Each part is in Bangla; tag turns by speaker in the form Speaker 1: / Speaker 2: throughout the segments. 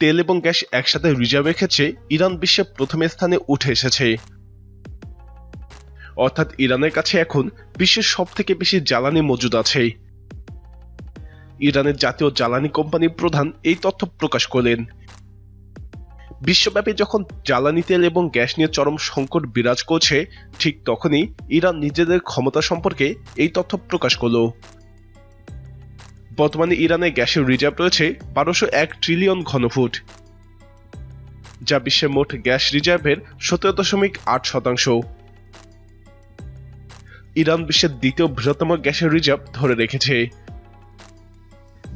Speaker 1: তেল এবং গ্যাস একসাথে রিজার্ভের ক্ষেত্রে ইরান বিশ্বে প্রথম স্থানে উঠে এসেছে। অর্থাৎ ইরানের কাছে এখন বিশ্বের সবথেকে বেশি জ্বালানি মজুদ আছে। ইরানের জাতীয় জ্বালানি কোম্পানির প্রধান এই তথ্য প্রকাশ করলেন। বিশ্বব্যাপী যখন জ্বালানি তেল এবং গ্যাস নিয়ে চরম সংকট বিরাজ করছে, ঠিক তখনই ইরান নিজেদের ক্ষমতা সম্পর্কে এই তথ্য প্রকাশ করল। বর্তমানে ইরানে গ্যাসের রিজার্ভ রয়েছে 1201 ট্রিলিয়ন ঘনফুট, যা বিশ্বের মোট গ্যাস রিজার্ভের 17.8%। ইরান বিশ্বের দ্বিতীয় বৃহত্তম গ্যাসের রিজার্ভ ধরে রেখেছে।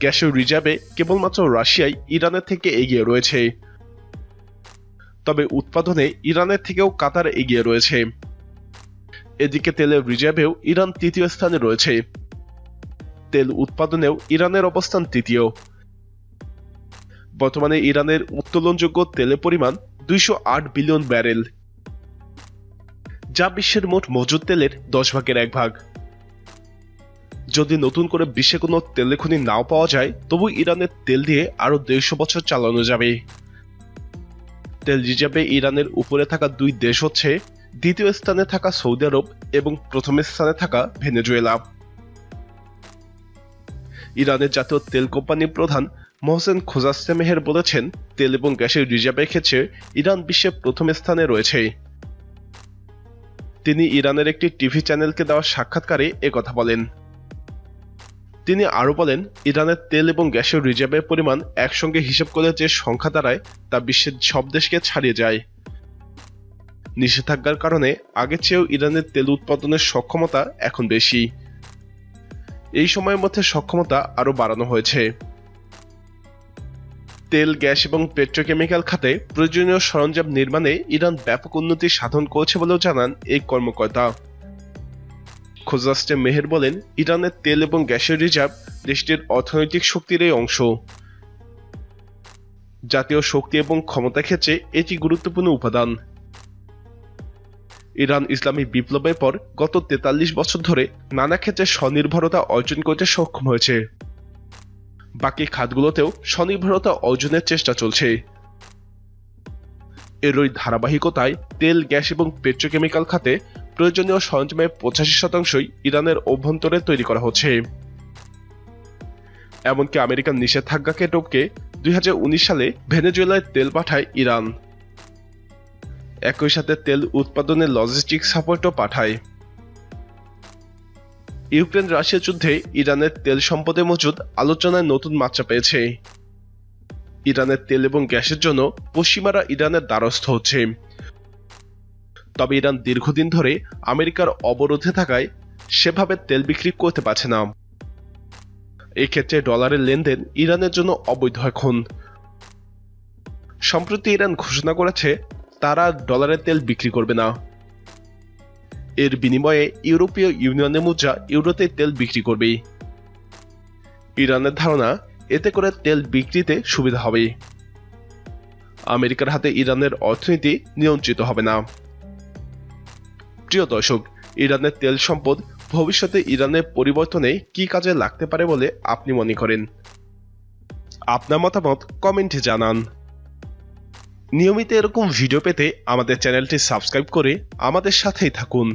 Speaker 1: গ্যাসের রিজার্ভে কেবলমাত্র রাশিয়াই ইরানের থেকে এগিয়ে রয়েছে, তবে উৎপাদনে ইরানের থেকেও কাতার এগিয়ে রয়েছে। এদিকে তেলের রিজার্ভেও ইরান তৃতীয় স্থানে রয়েছে। তেল উৎপাদনেও ইরানের অবস্থান তৃতীয়। বর্তমানে ইরানের উত্তোলনযোগ্য তেলের পরিমাণ 208 বিলিয়ন ব্যারেল, যা বিশ্বের মোট মজুদ তেলের 10/1 যদি নতুন করে বিশ্বে কোনো তেলের খনি নাও পাওয়া যায়, তবু ইরানের তেল দিয়ে আরো 150 বছর চালানো যাবে। তেল রিজার্ভে ইরানের উপরে থাকা দুই দেশ হচ্ছে দ্বিতীয় স্থানে থাকা সৌদি আরব এবং প্রথম স্থানে থাকা ভেনেজুয়েলা। ইরানের জাতীয় তেল কোম্পানির প্রধান মোহসেন খোজাস্তেমেহের বলেছেন, তেল এবং গ্যাসের রিজার্ভের ক্ষেত্রে ইরান বিশ্বের প্রথম স্থানে রয়েছে। তিনি ইরানের একটি টিভি চ্যানেলকে দেওয়া সাক্ষাৎকারে একথা বলেন। তিনি আরো বলেন, ইরানের তেল এবং গ্যাসের রিজার্ভের পরিমাণ একসঙ্গে হিসাব করলে যে সংখ্যা দাঁড়ায় তা বিশ্বের সব দেশকে ছাড়িয়ে যায়। নিষেধাজ্ঞার কারণে আগের চেয়েও ইরানের তেল উৎপাদনের সক্ষমতা এখন বেশি। এই সময়ের মধ্যে সক্ষমতা আরো বাড়ানো হয়েছে। তেল, গ্যাস এবং পেট্রোকেমিক্যাল খাতে প্রয়োজনীয় সরঞ্জাম নির্মাণে ইরান ব্যাপক উন্নতি সাধন করেছে বলেও জানান এই কর্মকর্তা। খোজাস্তেমেহের বলেন, ইরানের তেল এবং গ্যাসের রিজার্ভ দেশটির অর্থনৈতিক শক্তির এই অংশ। জাতীয় শক্তি এবং ক্ষমতা ক্ষেত্রে এটি গুরুত্বপূর্ণ উপাদান। ইরান ইসলামী বিপ্লবের পর গত 43 বছর ধরে নানা ক্ষেত্রে স্বনির্ভরতা অর্জন করতে সক্ষম হয়েছে। বাকি খাতগুলোতেও স্বনির্ভরতা অর্জনের চেষ্টা চলছে। এরই ধারাবাহিকতায় তেল, গ্যাস এবং পেট্রোকেমিক্যাল খাতে প্রয়োজনীয় সরঞ্জামের 85% ইরানের অভ্যন্তরে তৈরি করা হচ্ছে। এমনকি আমেরিকান নিষেধাজ্ঞাকে টপকে 2019 সালে ভেনেজুয়েলায় তেল পাঠায় ইরান। একই সাথে তেল উৎপাদনের লজিস্টিক সাপোর্টও পাঠায়। ইউক্রেন রাশিয়া যুদ্ধে ইরানের তেল সম্পদের মজুদ আলোচনায় নতুন মাত্রা পেয়েছে। ইরানের তেল এবং গ্যাসের জন্য পশ্চিমারা ইরানের দ্বারস্থ হচ্ছে। তবে ইরান দীর্ঘদিন ধরে আমেরিকার অবরোধে থাকায় সেভাবে তেল বিক্রি করতে পারছে না। এক্ষেত্রে ডলারের লেনদেন ইরানের জন্য অবৈধ এখন। সম্প্রতি ইরান ঘোষণা করেছে তারা ডলারের তেল বিক্রি করবে না। এর বিনিময়ে ইউরোপীয় ইউনিয়নের মুদ্রা ইউরোতে তেল বিক্রি করবে। ইরানের ধারণা, এতে করে তেল বিক্রিতে সুবিধা হবে। আমেরিকার হাতে ইরানের অর্থনীতি নিয়ন্ত্রিত হবে না। প্রিয় দর্শক, ইরানের তেল সম্পদ ভবিষ্যতে ইরানের পরিবর্তনে কি কাজে লাগতে পারে বলে আপনি মনে করেন? আপনার মতামত কমেন্টে জানান। নিয়মিত এরকম ভিডিও পেতে আমাদের চ্যানেলটি সাবস্ক্রাইব করে আমাদের সাথেই থাকুন।